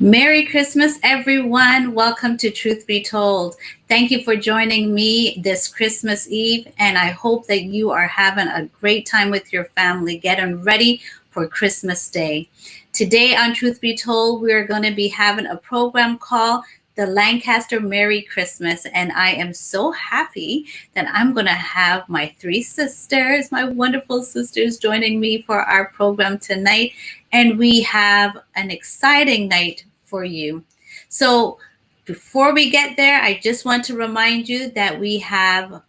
Merry Christmas, everyone. Welcome to Truth Be Told. Thank you for joining me this Christmas Eve, and I hope that you are having a great time with your family, getting ready for Christmas Day. Today on Truth Be Told, we are going to be having a program called the Lancaster Merry Christmas, and I am so happy that I'm going to have my three sisters, my wonderful sisters, joining me for our program tonight, and we have an exciting night for you. So before we get there, I just want to remind you that we have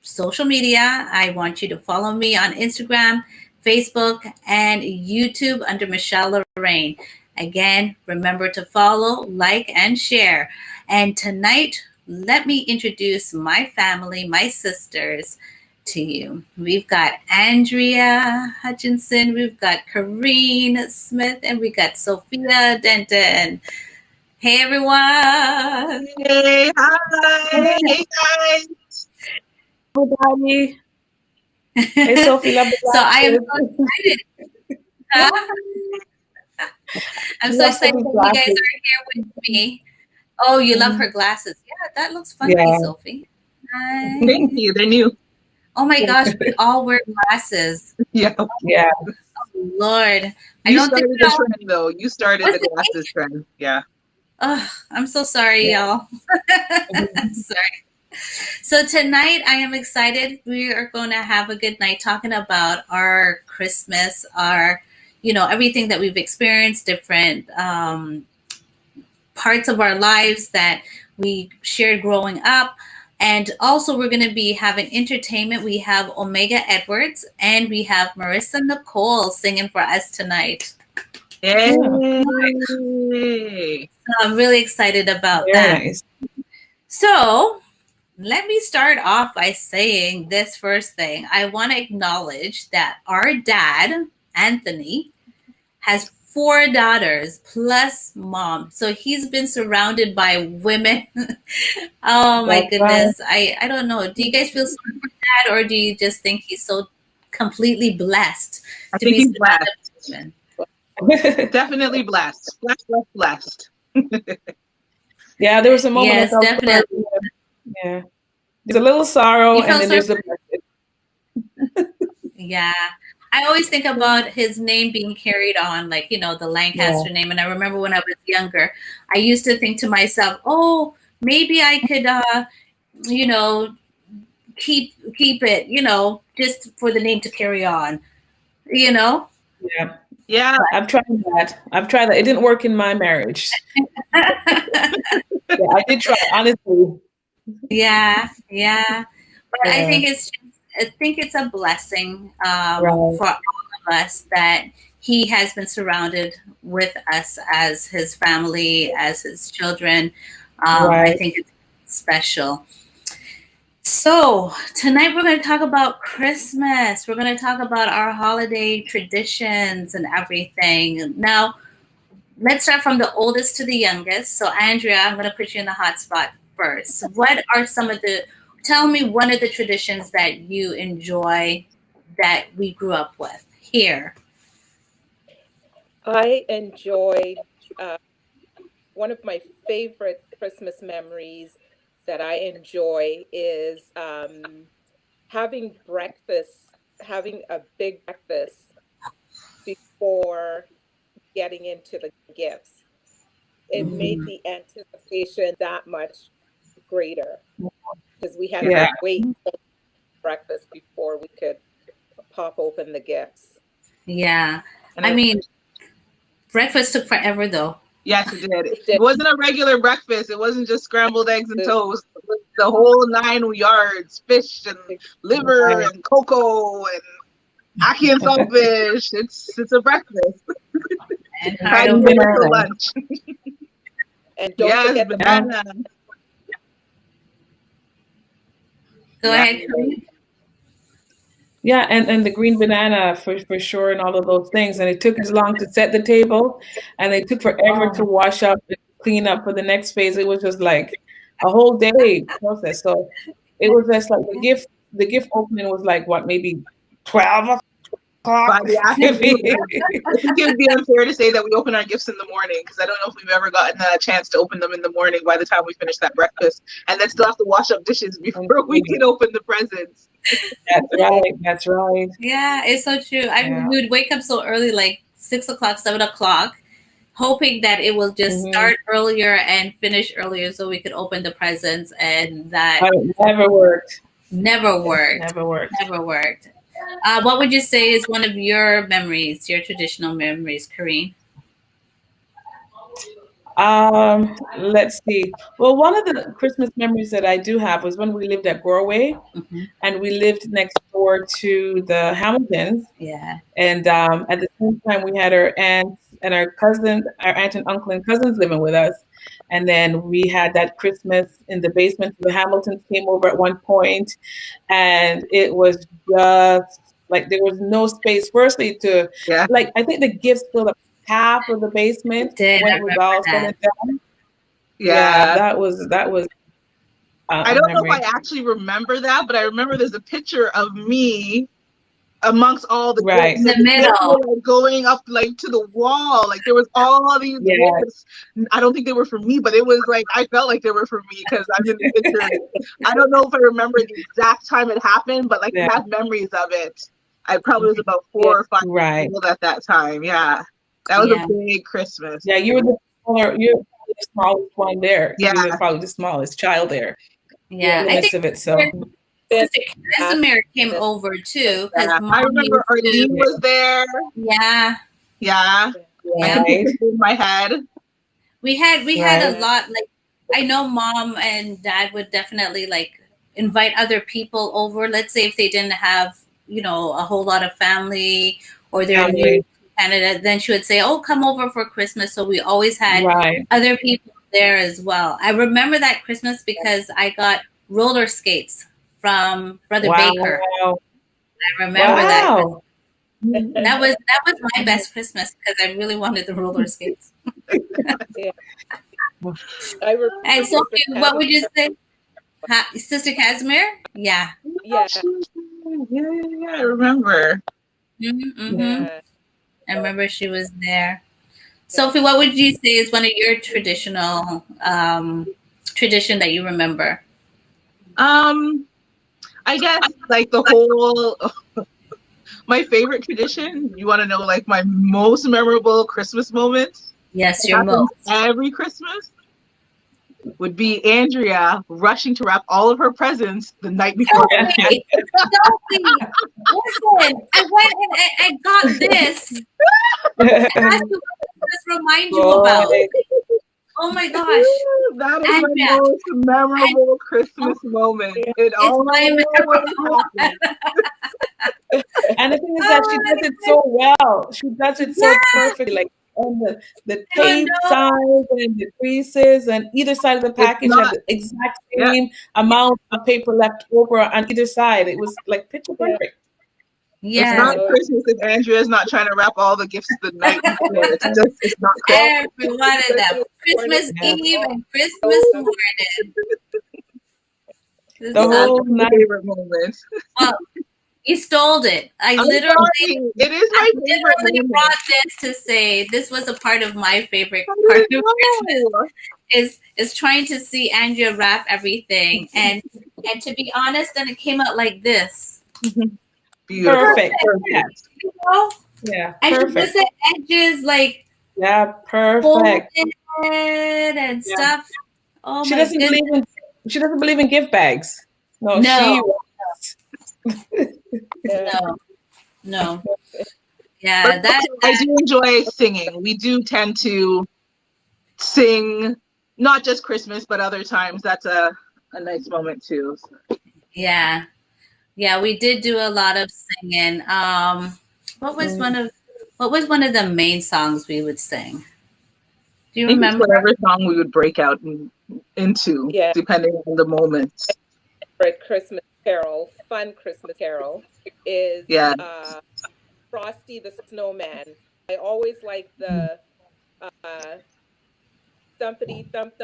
social media. I want you to follow me on Instagram, Facebook, and YouTube under Michelle Lorraine. Again, remember to follow, like, and share. And tonight, let me introduce my family, my sisters, to you. We've got Andrea Hutchinson, we've got Kareen Smith, and we got Sophia Denton. Hey everyone! Hey, hi! Hey guys! Everybody. Hey, Sophie, love the So I am so excited. I'm so excited that you guys are here with me. Oh, you love her glasses. Yeah, that looks funky, Yeah. Sophie. Hi. Thank you. They're new. Oh my gosh, we all wear glasses. Yeah. Yeah. Oh, Lord. I You don't think started we the all. trend though. You started Was the it me? glasses trend. Yeah. Oh, I'm so sorry, y'all. Sorry. So tonight I am excited. We are going to have a good night talking about our Christmas, our, everything that we've experienced, different parts of our lives that we shared growing up. And also, we're going to be having entertainment. We have Omega Edwards and we have Marissa Nicole singing for us tonight. Yay! So I'm really excited about that. Nice. So let me start off by saying this first thing. I want to acknowledge that our dad, Anthony, has 4 daughters plus mom. So he's been surrounded by women. Oh my goodness. I don't know. Do you guys feel sorry for that, or do you just think he's so completely blessed I to think be he's surrounded blessed. by women? Definitely blessed. Blessed. Yeah, there was a moment Yes, I felt definitely. sorry. Yeah. There's a little sorrow, You and felt then sorry there's the Yeah. I always think about his name being carried on, like, the Lancaster name. And I remember when I was younger, I used to think to myself, oh, maybe I could, you know, keep it, just for the name to carry on, you know? Yeah. Yeah. I've tried that. It didn't work in my marriage. Yeah, I did try, honestly. Yeah, yeah. But Yeah. I think it's a blessing Right. for all of us that he has been surrounded with us as his family, as his children. I Right. think it's special. So tonight we're going to talk about Christmas. We're going to talk about our holiday traditions and everything. Now, let's start from the oldest to the youngest. So, Andrea, I'm going to put you in the hot spot first. What are tell me one of the traditions that you enjoy that we grew up with here? I enjoyed one of my favorite Christmas memories that I enjoy is having a big breakfast before getting into the gifts. It made the anticipation that much greater because we had to wait until breakfast before we could pop open the gifts. Yeah. And I mean, breakfast took forever, though. Yes, it did. It wasn't a regular breakfast. It wasn't just scrambled eggs and toast. It was the whole 9 yards, fish and liver and cocoa and ackee and saltfish. It's a breakfast. And Fried banana for lunch. And don't forget the banana. Go ahead, Kareen. Yeah, and the green banana for sure, and all of those things. And it took as long to set the table, and it took forever to wash up and clean up for the next phase. It was just like a whole day process. So it was just like the gift opening was like what, maybe 12 o'clock. By the afternoon. I think it would be unfair to say that we open our gifts in the morning, because I don't know if we've ever gotten a chance to open them in the morning by the time we finish that breakfast, and then still have to wash up dishes before we can open the presents. That's right. That's right. Yeah, it's so true. I mean, we would wake up so early, like 6 o'clock, 7 o'clock, hoping that it will just start earlier and finish earlier so we could open the presents, and that It never worked. never worked. Never worked. Never worked. What would you say is one of your memories, your traditional memories, Kareen? Let's see. Well, one of the Christmas memories that I do have was when we lived at Gorway, and we lived next door to the Hamiltons. Yeah. And at the same time, we had our aunts and our cousins, our aunt and uncle and cousins living with us. And then we had that Christmas in the basement. The Hamiltons came over at one point, and it was just like there was no space. Firstly, like I think the gifts filled up half of the basement when it was all said and done. Yeah, that was. I don't know if I actually remember that, but I remember there's a picture of me amongst all the gifts in the middle, like going up like to the wall. Like there was all these gifts. I don't think they were for me, but it was like I felt like they were for me because I'm in the picture. I don't know if I remember the exact time it happened, but like I have memories of it. I probably was about 4 or 5 years old at that time. Yeah, that was a big Christmas. Yeah, you were the smallest one there. Yeah, you were probably the smallest child there. Yeah, I think of it. So Sister Casimir came over too. I remember Arlene was there. Yeah. I can picture it in my head. We had a lot. Like I know Mom and Dad would definitely like invite other people over. Let's say if they didn't have a whole lot of family or they're new to Canada, then she would say, "Oh, come over for Christmas." So we always had other people there as well. I remember that Christmas because I got roller skates from Brother Baker. I remember that. That was my best Christmas because I really wanted the roller skates. And Sophie, what would you say? Sister Casimir? Yeah. Yeah, I remember. I remember she was there. Sophie, what would you say is one of your traditional tradition that you remember? I guess like the whole my favorite tradition. You want to know like my most memorable Christmas moment? Yes, your most. Every Christmas would be Andrea rushing to wrap all of her presents the night before. Sophie, listen, I went and I got this. I have to just remind you about it. Oh my gosh. That is my most memorable Christmas moment. It always happens. And the thing is that she does it so well. She does it so perfectly. Like on the tape size and the creases and either side of the package had the exact same amount of paper left over on either side. It was like picture perfect. Yeah. It's not Christmas if Andrea's not trying to wrap all the gifts the night before. It's not Christmas. Every one of them. Christmas Eve and Christmas morning. The whole night. Favorite moment. Well, you stole it. It is my favorite moment. Brought this to say this was a part of my favorite part of Christmas is trying to see Andrea wrap everything and to be honest, then it came out like this. Beautiful. Perfect. You know? Yeah. And Perfect. she just had edges like perfect and stuff. Oh she my doesn't goodness. she doesn't believe in gift bags. No. No. Yeah, I do enjoy singing. We do tend to sing, not just Christmas, but other times. That's a nice moment too. Yeah, we did do a lot of singing. What was one of the main songs we would sing? Do you remember? Whatever song we would break out into, depending on the moment. For Christmas Carol, fun Christmas Carol is Frosty the Snowman. I always like the thumpity thump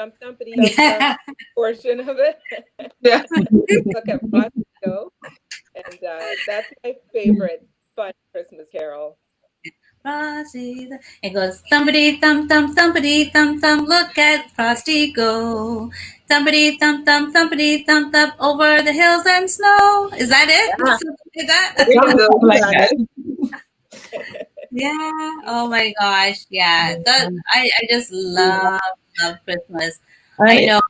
portion of it. Yeah. Look at Frosty go. And that's my favorite fun Christmas carol. Frosty, it goes thumpity thump thump thumpity thump thump. Look at Frosty go. Thumpity thump thump thumpity thump thump over the hills and snow. Is that it? Yeah. Something like that? Something like that. Yeah. Oh my gosh. Yeah. I just love Christmas. I know.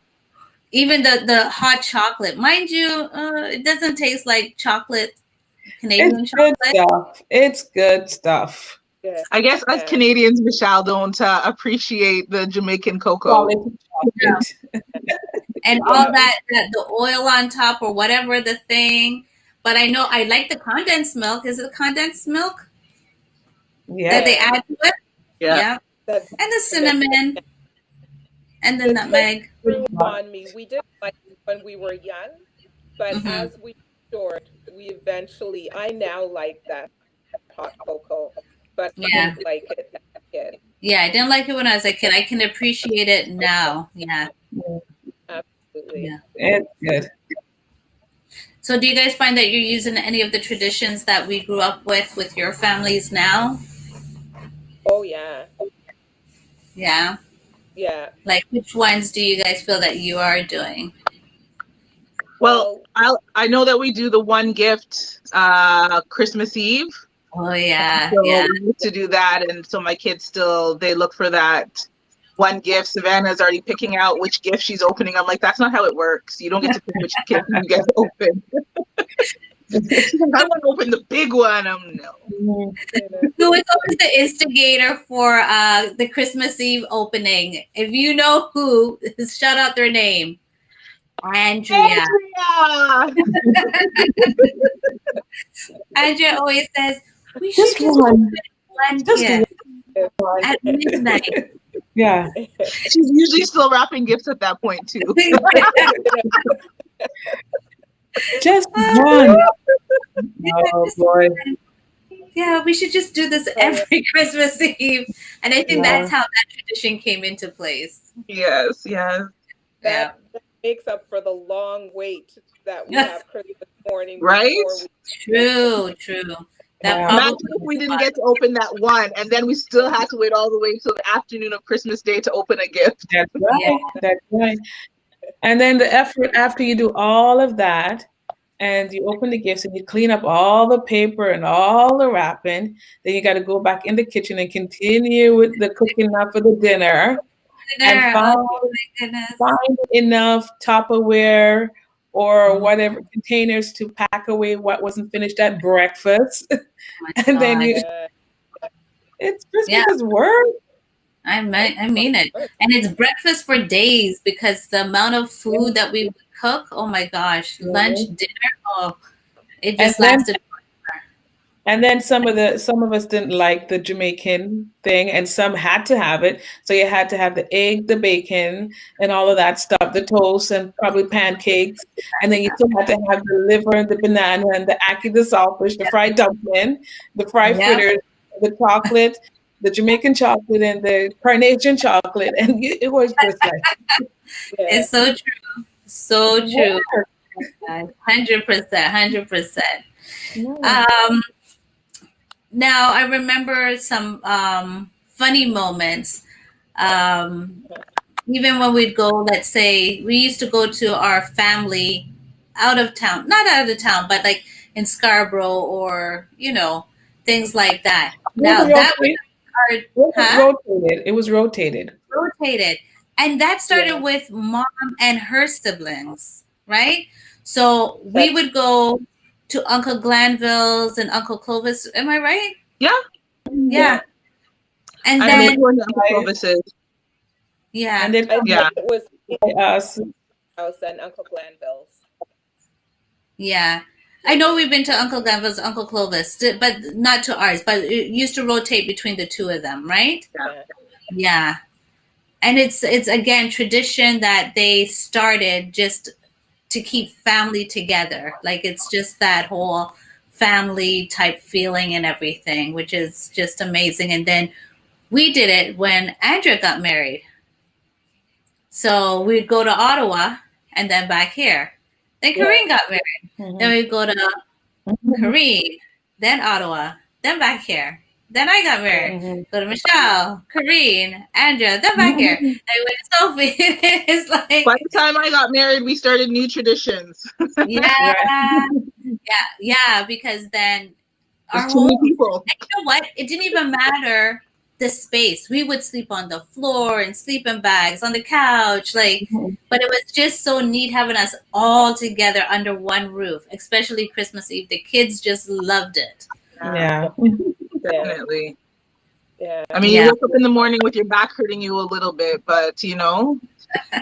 Even the hot chocolate, mind you, it doesn't taste like chocolate, Canadian It's good chocolate. stuff. It's good stuff. Yeah. I guess us Canadians, Michelle, don't appreciate the Jamaican cocoa. Quality chocolate. And all that, the oil on top or whatever the thing. But I know I like the condensed milk. Is it condensed milk that they add to it? Yeah. And the cinnamon and the nutmeg. Grew on me. We did like it when we were young, but as we matured, I now like that hot cocoa, but I didn't like it as a kid. Yeah, I didn't like it when I was a kid. I can appreciate it now. Yeah. Absolutely. Yeah. It's good. So do you guys find that you're using any of the traditions that we grew up with your families now? Oh yeah. Yeah. Yeah. Like which ones do you guys feel that you are doing? Well, I know that we do the one gift Christmas Eve. Oh yeah. So Yeah. we used to do that, and so my kids they look for that one gift. Savannah's already picking out which gift she's opening. I'm like, that's not how it works. You don't get to pick which gift you get to open. She's like, I want to open the big one. No. Who is always the instigator for the Christmas Eve opening? If you know who, shout out their name. Andrea. Andrea always says, we should just open one gift at midnight. Yeah. She's usually still wrapping gifts at that point too. Just one. Oh boy. Yeah, we should just do this every Christmas Eve. And I think that's how that tradition came into place. Yes. That makes up for the long wait that we have Christmas morning. Right? True. Imagine if we didn't get to open that one, and then we still had to wait all the way till the afternoon of Christmas Day to open a gift. That's right. That's right. And then the effort after you do all of that, and you open the gifts and you clean up all the paper and all the wrapping, then you got to go back in the kitchen and continue with the cooking up for the dinner. And find enough Tupperware or whatever containers to pack away what wasn't finished at breakfast. And then it's Christmas is work. I mean it. And it's breakfast for days because the amount of food that we would cook, oh my gosh, lunch, dinner, it just lasted. And then some of us didn't like the Jamaican thing, and some had to have it. So you had to have the egg, the bacon, and all of that stuff, the toast, and probably pancakes. And then you still had to have the liver and the banana and the ackee, the saltfish, the fried dumpling, the fried fritters, the chocolate, the Jamaican chocolate, and the carnation chocolate. And it was just like... It's so true. So true. 100%. Now, I remember some funny moments. Even when we'd go, let's say, we used to go to our family out of town, not out of town, but like in Scarborough or, things like that. Now, that It was rotated. And that started with Mom and her siblings, right? So we would go to Uncle Glanville's and Uncle Clovis. Am I right? Yeah. And then Uncle Clovis's. Yeah. And then it was us house and Uncle Glanville's. Yeah. I know we've been to Uncle Glanville's, Uncle Clovis, but not to ours, but it used to rotate between the two of them, right? Yeah. And it's again tradition that they started just to keep family together. Like it's just that whole family type feeling and everything, which is just amazing. And then we did it when Andrea got married. So we'd go to Ottawa and then back here. Then Kareen got married. Then we'd go to Kareen. then Ottawa, then back here. Then I got married. Mm-hmm. Go to Michelle, Kareen, Andrea, then back here. I went to Sophie. It's By like, the time I got married, we started new traditions. yeah, Right. yeah, because then our There's too home, many people. and you know what? It didn't even matter the space. We would sleep on the floor and sleeping bags on the couch, like. Mhm. But it was just so neat having us all together under one roof, especially Christmas Eve. The kids just loved it. Yeah. Definitely. Yeah. I mean, you Yeah. woke up in the morning with your back hurting you a little bit, but you know,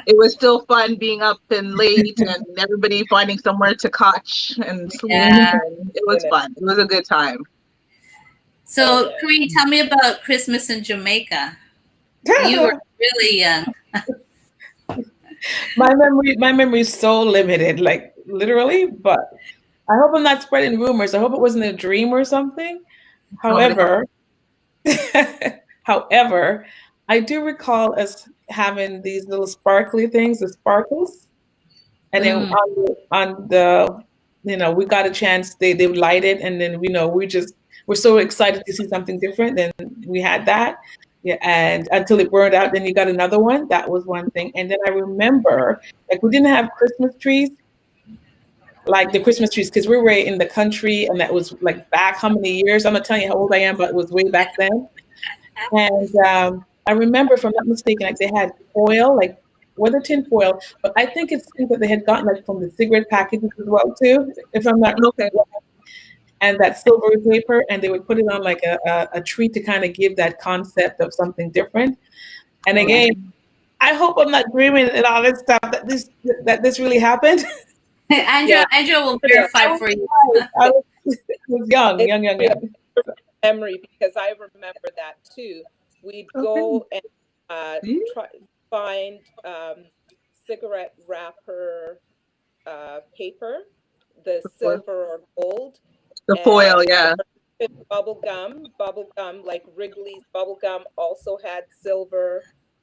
it was still fun being up and late and everybody finding somewhere to catch and sleep. Yeah. And it was fun. It was a good time. So, yeah. Kareen, tell me about Christmas in Jamaica. You were really young. My memory is so limited, like literally, but I hope I'm not spreading rumors. I hope it wasn't a dream or something. However, however, I do recall us having these little sparkly things, the sparkles, and then Mm. on the we got a chance. They would light it, and then we're so excited to see something different. Then we had that, yeah, and until it burned out, then you got another one. That was one thing, and then I remember like we didn't have Christmas trees, like the Christmas trees, because we were in the country, and that was like back how many years? I'm not telling you how old I am, but it was way back then. And I remember, if I'm not mistaken, like they had foil, like weather tin foil, but I think it's things that they had gotten like from the cigarette packages as well too, if I'm not Okay. and that silvery paper, and they would put it on like a tree to kind of give that concept of something different. And again, I hope I'm not dreaming and all this stuff that this really happened. Andrea, Yeah. Andrea will Yeah. verify for you. I was young. Memory, because I remember that too. We'd go and try find cigarette wrapper paper, the silver or gold, The and foil, yeah. bubble gum, like Wrigley's bubble gum also had silver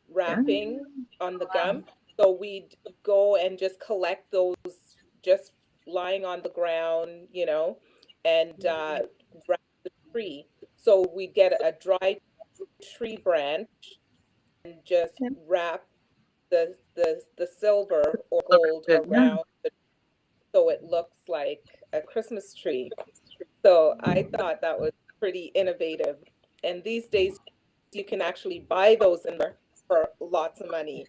wrapping on the gum. So we'd go and just collect those just lying on the ground, and wrap the tree. So we'd get a dry tree branch and just wrap the silver or gold around so it looks like a Christmas tree. So I thought that was pretty innovative. And these days you can actually buy those for lots of money.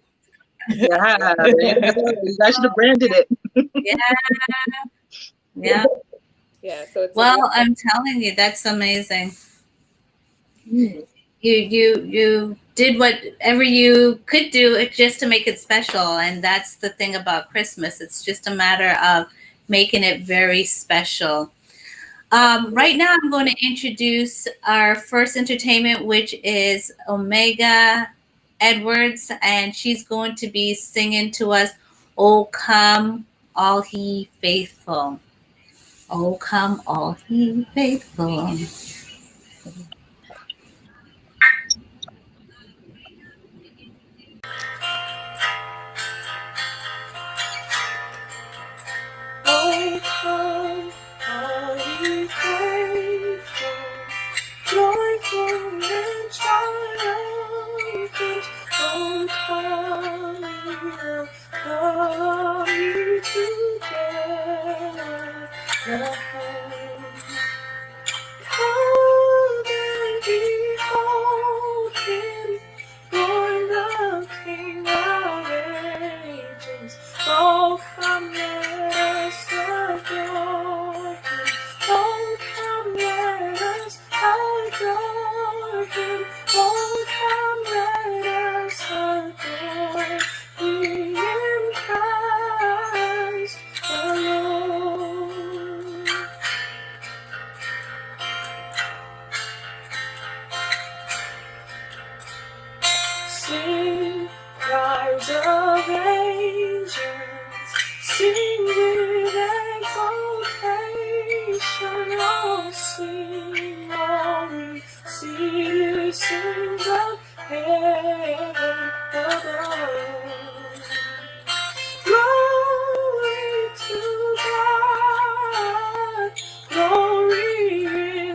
Yeah, there you go. You guys should have branded it. Yeah. Yeah. So it's Well, I'm telling you, that's amazing. You did whatever you could do just to make it special, and that's the thing about Christmas. It's just a matter of making it very special. Right now, I'm going to introduce our first entertainment, which is Omega Edwards, and she's going to be singing to us, "Oh Come All Ye Faithful." Oh come all ye faithful. Oh, come, all ye faithful, joyful and triumphant. Oh, come ye together. Come and behold him, born the King of ages. Oh, come, let us adore him. Oh, come, let us adore him. Oh, come, let us adore him, Christ alone. Sing, choirs of angels, sing with exaltation. Oh, sing, citizens of heaven above. Glory to God, glory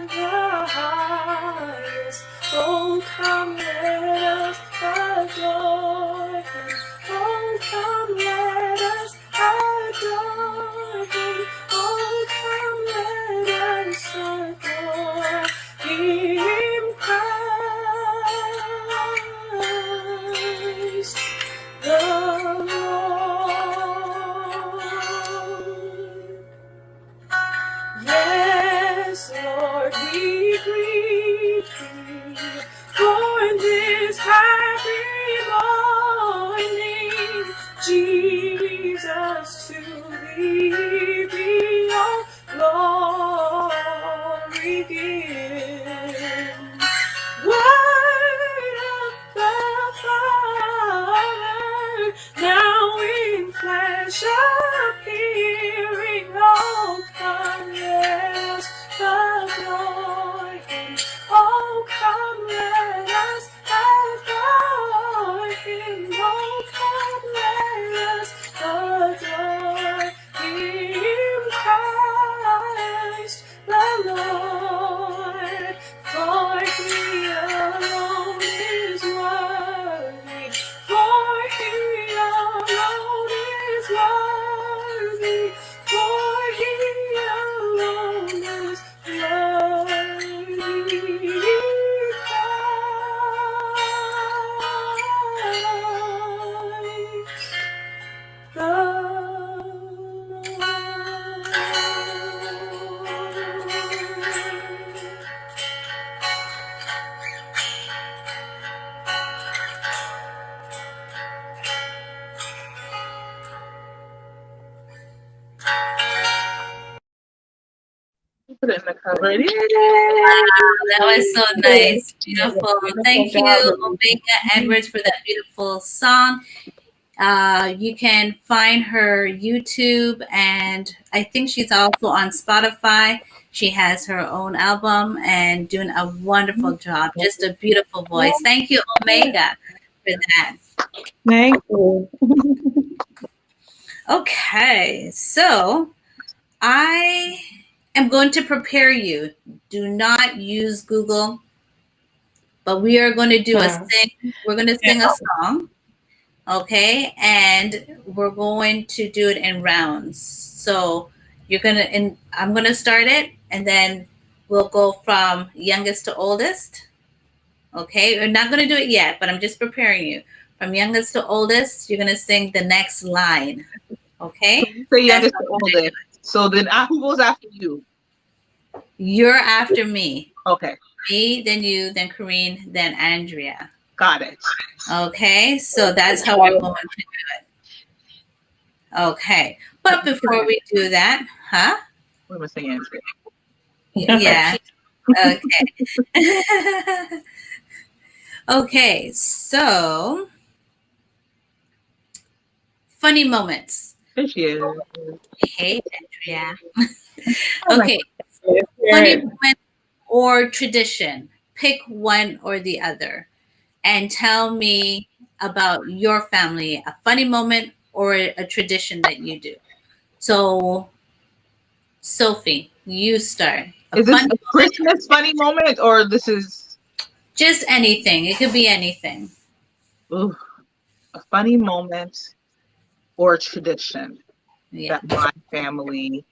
Jesus, to thee be all glory given. Word of the Father, now in flesh appearing, oh come let us adore him, oh come let us adore him, oh come let us adore him, Christ the Lord. For he alone is worthy, for he alone is worthy, for he alone is worthy. Christ the Lord. Put it in the cupboard. Yay! That was so nice. Beautiful. Thank you, job. Omega Edwards, for that beautiful song. You can find her YouTube, and I think she's also on Spotify. She has her own album and doing a wonderful job. Just a beautiful voice. Thank you, Omega, for that. Thank you. Okay, so I am going to prepare you. Do not use Google, but we are going to do a sing. We're going to sing a song. Okay, and we're going to do it in rounds. So I'm gonna start it, and then we'll go from youngest to oldest. Okay, we're not gonna do it yet, but I'm just preparing you. From youngest to oldest, you're gonna sing the next line. Okay? Say youngest to oldest. So then who goes after you? You're after me. Okay. Me, then you, then Kareen, then Andrea. Got it. Okay, so that's how we're going to do it. Okay, but before we do that, What am I saying, Andrea? Yeah. Okay. Okay, so funny moments. There she is. Hey, Andrea. Okay, funny moment or tradition. Pick one or the other, and tell me about your family, a funny moment or a tradition that you do. So, Sophie, you start. Is this a Christmas funny moment, or this is just anything? It could be anything. Ooh, a funny moment or tradition that my family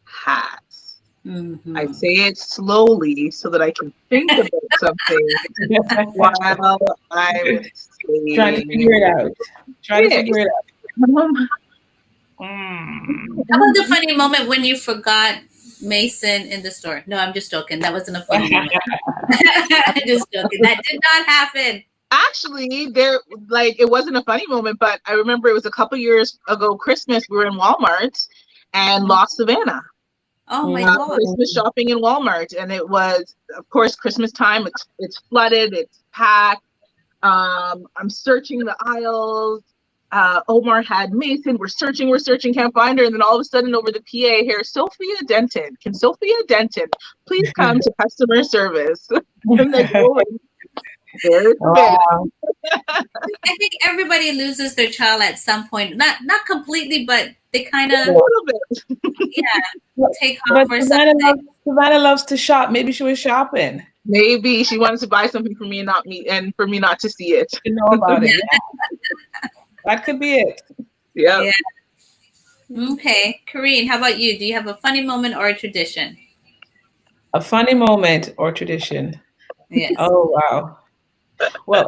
has. Mm-hmm. I say it slowly so that I can think about something while I'm trying to figure it out. How about the funny moment when you forgot Mason in the store? No, I'm just joking. That wasn't a funny moment. Just joking. That did not happen. Actually, it wasn't a funny moment, but I remember it was a couple years ago, Christmas, we were in Walmart and lost Savannah. Oh my God. Christmas shopping in Walmart. And it was, of course, Christmas time. It's flooded, it's packed. I'm searching the aisles. Omar had Mason. We're searching, can't find her. And then all of a sudden over the PA here, Sophia Denton. Can Sophia Denton please come to customer service? And they go in. There's I think everybody loses their child at some point. Not completely, but they kind of a little bit. take off for something. Savannah loves to shop. Maybe she was shopping. Maybe she wanted to buy something for me and not me, and for me not to see it. To know about it. Yeah. That could be it. Yeah. Okay, Kareen, how about you? Do you have a funny moment or a tradition? A funny moment or tradition? Yes. Oh wow. Well,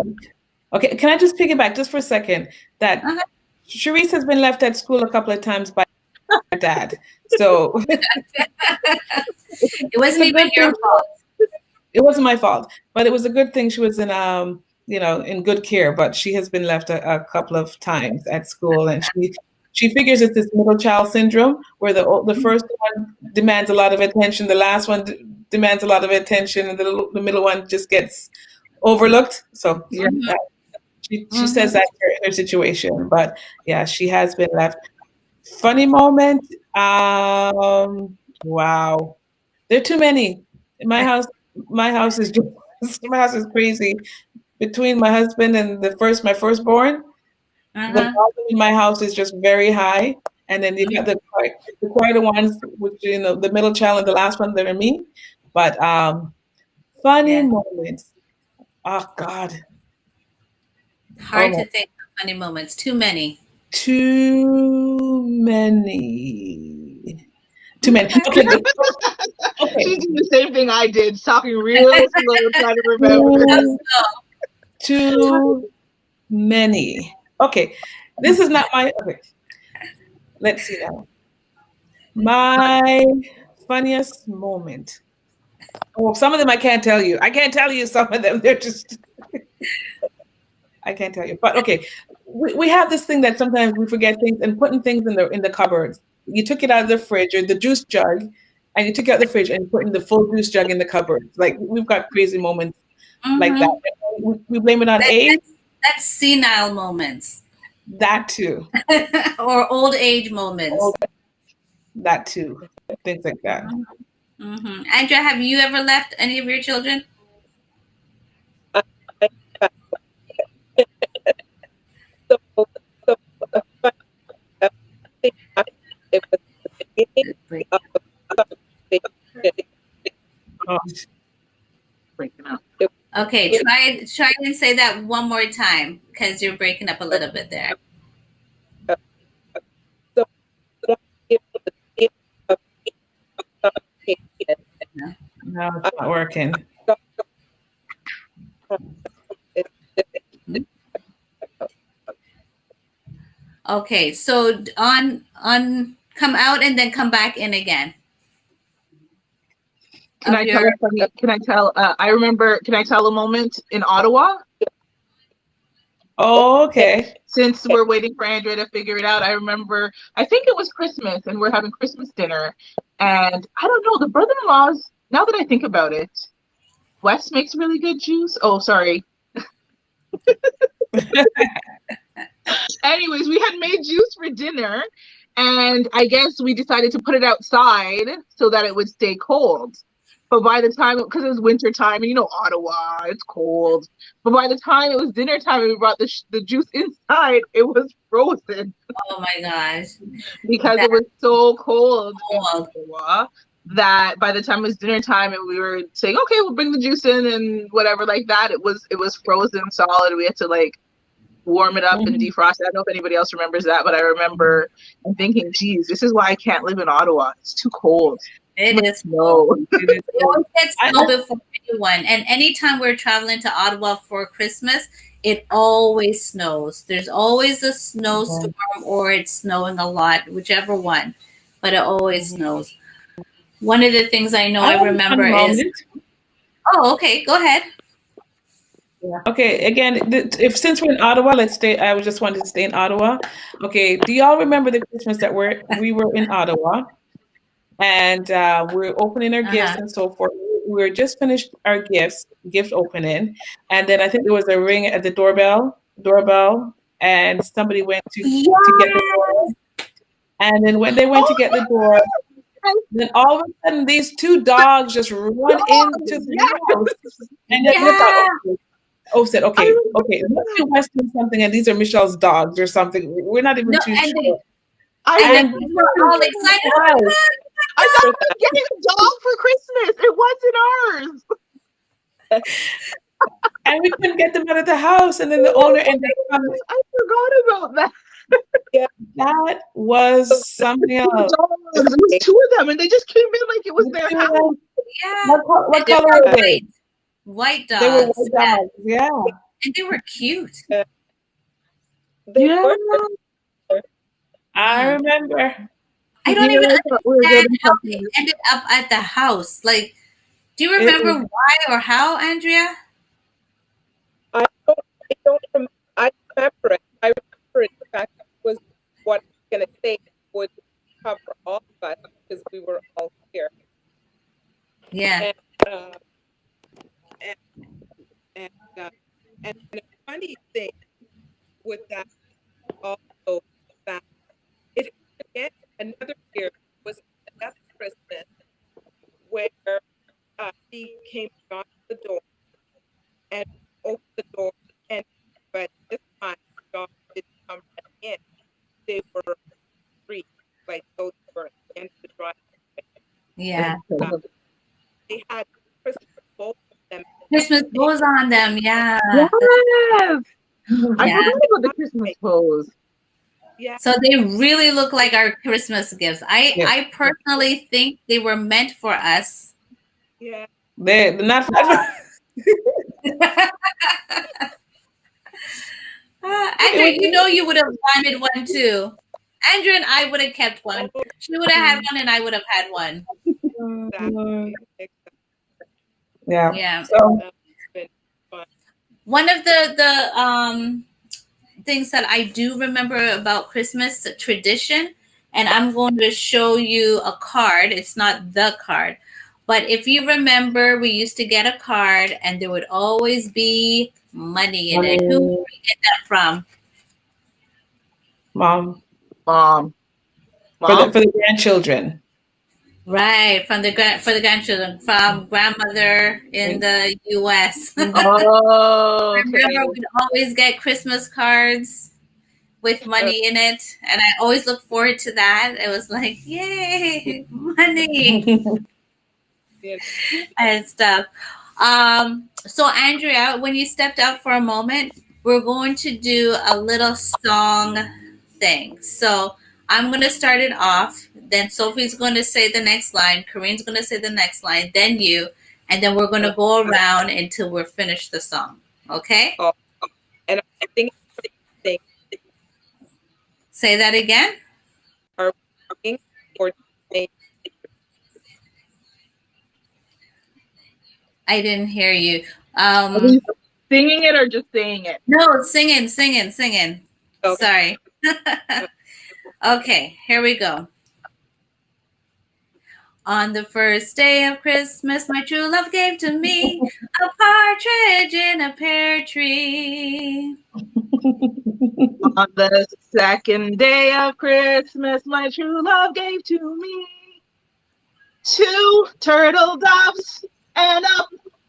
okay. Can I just piggyback just for a second? That Sharice has been left at school a couple of times by her dad. So it wasn't even your fault. It wasn't my fault, but it was a good thing she was in in good care, but she has been left a couple of times at school, and she figures it's this middle child syndrome where the first one demands a lot of attention, the last one demands a lot of attention, and the middle one just gets overlooked. So yeah, she says that's her situation, but yeah, she has been left. Funny moment. Wow, there are too many. My house is just my house is crazy. Between my husband and my firstborn, the volume in my house is just very high. And then you've got the quieter ones, which the middle child and the last one that are me. But funny moments. Oh God. Hard to think of funny moments. Too many. Too many. Okay. She did the same thing I did, talking real slow, trying to remember. Too many. Okay. This is not my. Okay. Let's see now. My funniest moment. Oh, some of them I can't tell you. I can't tell you some of them. They're just. I can't tell you. But okay, we have this thing that sometimes we forget things and putting things in the cupboards. You took it out of the fridge or the juice jug, and you took it out of the fridge and put in the full juice jug in the cupboard. Like we've got crazy moments like that. We blame it on age. That's senile moments. That too. Or old age moments. That too. Things like that. Andrea, have you ever left any of your children? It was the beginning of Breaking up. Okay, try and say that one more time because you're breaking up a little bit there. No, it's not working. Okay, so on come out and then come back in again. Can I tell a moment in Ottawa? Oh, okay. Since we're waiting for Andrea to figure it out, I remember, I think it was Christmas and we're having Christmas dinner. And I don't know, the brother-in-laws, now that I think about it, Wes makes really good juice. Oh, sorry. Anyways, we had made juice for dinner. And I guess we decided to put it outside so that it would stay cold. But by the time, because it was winter time, and Ottawa, it's cold. But by the time it was dinner time and we brought the juice inside, it was frozen. Oh my gosh. Because it was so cold in Ottawa that by the time it was dinner time and we were saying, okay, we'll bring the juice in and whatever like that, it was frozen solid. We had to warm it up and defrost it. I don't know if anybody else remembers that, but I remember and thinking, geez, this is why I can't live in Ottawa. It's too cold. It is snow. It always gets snow before anyone. And anytime we're traveling to Ottawa for Christmas, it always snows. There's always a snowstorm or it's snowing a lot, whichever one. But it always snows. One of the things I know I remember is... Oh, okay. Go ahead. Yeah. Okay, again, since we're in Ottawa, let's stay. I just wanted to stay in Ottawa. Okay, do y'all remember the Christmas that we were in Ottawa? And we're opening our gifts and so forth. We were just finished our gift opening, and then I think there was a ring at the doorbell, and somebody went to get the door. And then when they went to get the door, then all of a sudden these two dogs just run into the house. And then said, okay, let's do Western something, and these are Michelle's dogs or something. We're not even too sure. And we were all excited. I thought we were getting a dog for Christmas. It wasn't ours. And we couldn't get them out of the house. And then the owner ended up coming. I forgot about that. Yeah, that was something else. There was two of them, and they just came in like it was their house. Yeah. What color were they? White dogs. They were white dogs. Yeah. And they were cute. Yeah. I remember. I don't even understand how they ended up at the house. Like, do you remember why or how, Andrea? I don't I remember it. I remember it. In fact, it was what I'm going to say would cover all of us because we were all here. Yeah. And uh, and and, and a funny thing with that also that it again another year was another Christmas where he came knocked the door and opened the door and but this time the dog didn't come running in. They were free, like those were at the end of the driveway. Yeah. Uh, they had Christmas both of them at Christmas the goes on them. Yeah. Yes. I Yeah. forgot about the Christmas pose. Yeah. So they really look like our Christmas gifts. Yeah. I personally think they were meant for us. Yeah. They're not. Andrew, you know you would have wanted one too. Andrew and I would have kept one. She would have had one and I would have had one. Exactly. Yeah. Yeah. So That's been fun. One of the things that I do remember about Christmas tradition, and I'm going to show you a card. It's not the card, but if you remember, we used to get a card and there would always be money in it. Who did we get that from? mom Mom. for the grandchildren. Right, from the for the grandchildren, from grandmother in the U.S. Oh, okay. Remember, we'd always get Christmas cards with money in it, and I always look forward to that. It was like, yay, money Yeah. and stuff. So Andrea, when you stepped out for a moment, we're going to do a little song thing. So I'm going to start it off. Then Sophie's going to say the next line. Kareen's going to say the next line. Then you, and then we're going to go around until we're finished the song. Okay? Oh, and I think Say that again. are we or I didn't hear you. Are we singing it or just saying it? No, singing. Okay. Sorry. Okay, here we go. On the first day of Christmas, my true love gave to me a partridge in a pear tree. On the second day of Christmas, my true love gave to me 2 turtle doves and a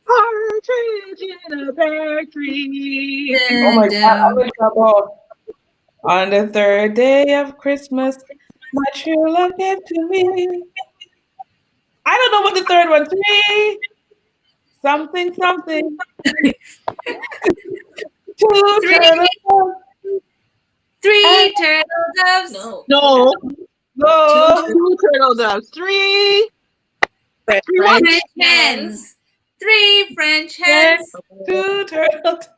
partridge in a pear tree. Oh my God, I'm in trouble. On the third day of Christmas, my true love gave to me. I don't know what the third one. 3 something. 2 turtle doves. 3 turtle doves. No. No. 2 turtle doves. 3 French hens. 3 French hens. 2 turtle doves.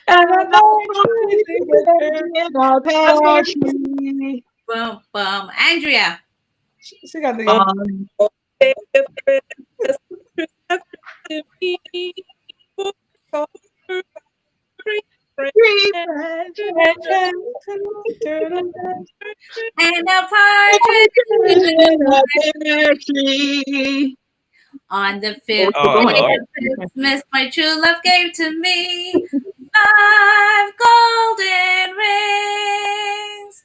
And a partridge in a pear tree. Bum, bum. Andrea. She got the Three French hens, 2 turtle doves. And a partridge in a pear tree. on the 5th Oh, day Lord. of Christmas, my true love gave to me 5 golden rings,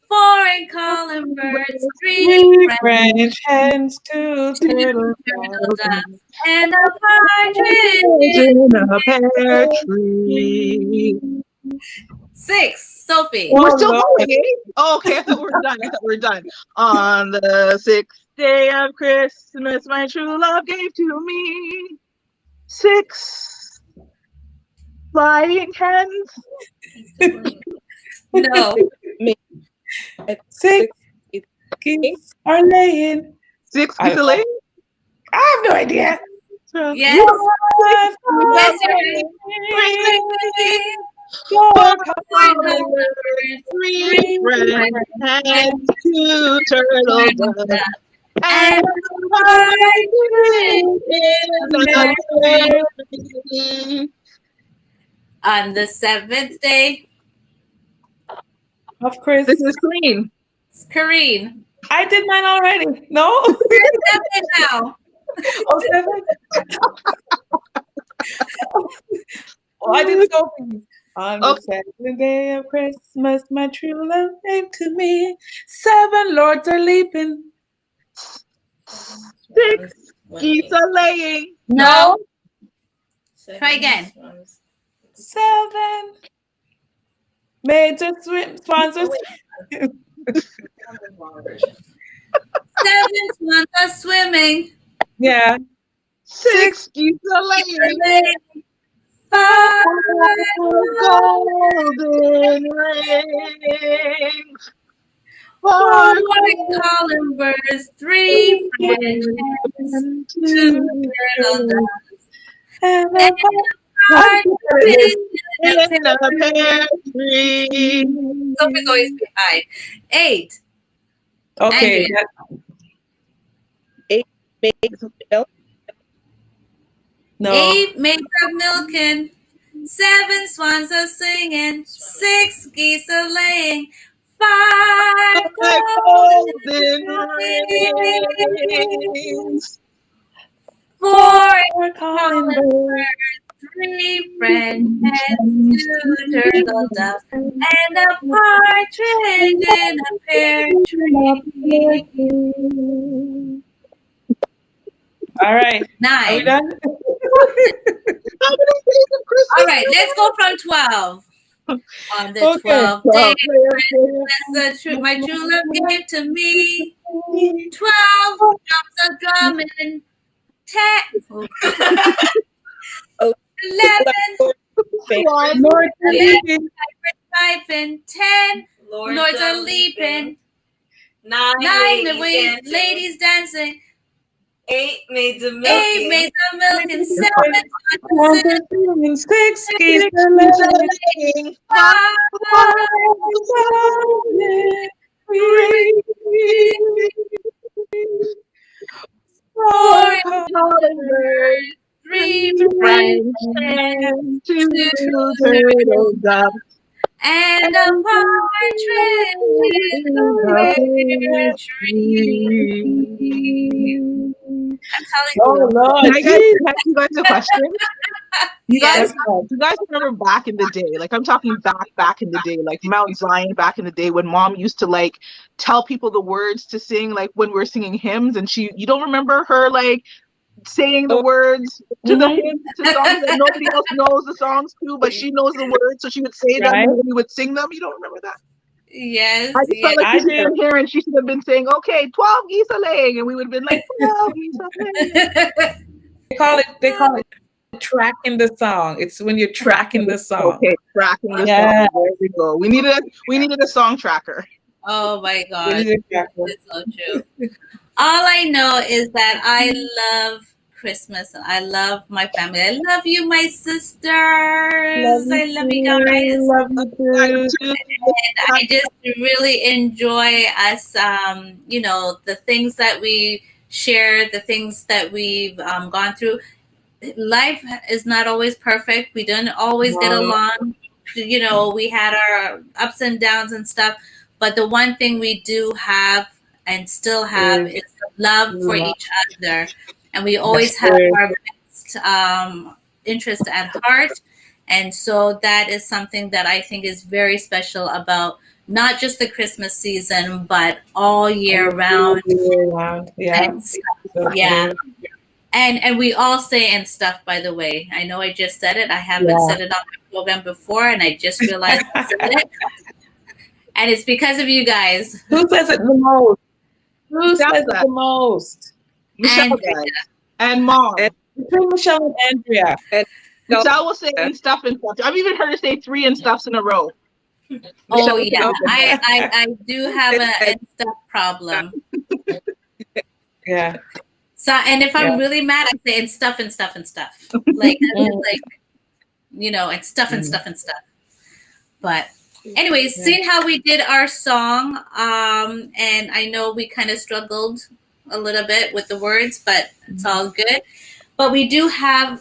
4 in column birds, 3 French hens, 2 turtle doves, and a partridge. In a pear tree. 6, Sophie. We're still going, eh? Oh, okay, I thought we were done. On the 6th day of Christmas, my true love gave to me 6 flying hens. No. 6 geese are laying. 6 I- geese are laying? I have no idea. Yes. Yes, Yes, you're 4 3 French hens, 2 turtle doves, and a partridge in a pear tree. On the seventh day, Of Chris. This is clean. Kareen. I did mine already. No? Seven now. Oh, 7? Oh, I did Sophie. On the second day of Christmas, my true love came to me. 7 lords are leaping. 6 geese are laying. No. Try again. 7 maids are sponsors. 7 swans are swimming. Yeah. 6 geese are laying. 5 golden rings. 4 calling birds, 3 French hens, 2 turtle doves, And and a partridge in a in a pear tree. Sophie's always behind. 8. okay. Andrea. 8 maids of milk. No. 8 maids of milking. 7 swans are singing. 6 geese are laying. 5 golden rings. rings. 4 calling birds, 3 French hens, 2 turtle doves, and a partridge in a pear tree. All right. 9. Are we done? All right, let's go from 12. On the 12th day, Christmas, my true love gave to me. 12 drums are drumming. 10. 11. Lord, Piping. 10. Lords are leaping. 9 ladies dancing. 8 maids of milk. 8 maids of milking. 7 6 geese are laying. 5 4 calling birds, 3 French hens, 2 turtle doves, and a partridge in a pear tree. I'm telling you. Oh, Lord. Can I ask you guys a question? Yes. You guys remember back in the day, like I'm talking back in the day, like Mount Zion back in the day when mom used to like tell people the words to sing, like when we're singing hymns, and you don't remember her like saying the words to the hymns, to songs that nobody else knows the songs to, but she knows the words, so she would say them and we would sing them. You don't remember that? Yes. I just felt like she should have been here and she should have been saying, okay, 12 geese are laying, and we would have been like, 12 geese are laying. They call it tracking the song. It's when you're tracking the song. Okay, tracking the song. There we go. We needed a song tracker. Oh my God. It's so true. All I know is that I love Christmas and I love my family. I love you, my sisters. I love you guys. Love you too. And I just really enjoy us, the things that we share, the things that we've gone through. Life is not always perfect. We don't always get along. We had our ups and downs and stuff. But the one thing we do have and still have is love for each other. And we always have our best interest at heart. And so that is something that I think is very special about not just the Christmas season, but all year round. Yeah. Yeah. And we all say and stuff, by the way. I know I just said it. I haven't said it on my program before, and I just realized I said it. And it's because of you guys. Who says it the most? Who says it the most? Michelle and Mom. Between Michelle and Andrea. Michelle will say and stuff and stuff. I've even heard her say 3 and stuffs in a row. Oh, yeah. I do have an and stuff problem. Yeah. So, and if I'm really mad, I say and stuff and stuff and stuff. Like, and stuff and stuff and stuff. But anyways, seeing how we did our song, and I know we kind of struggled a little bit with the words, but it's all good. But we do have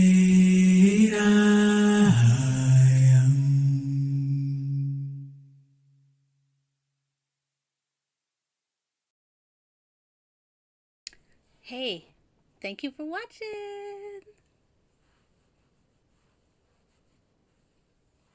Hey, thank you for watching.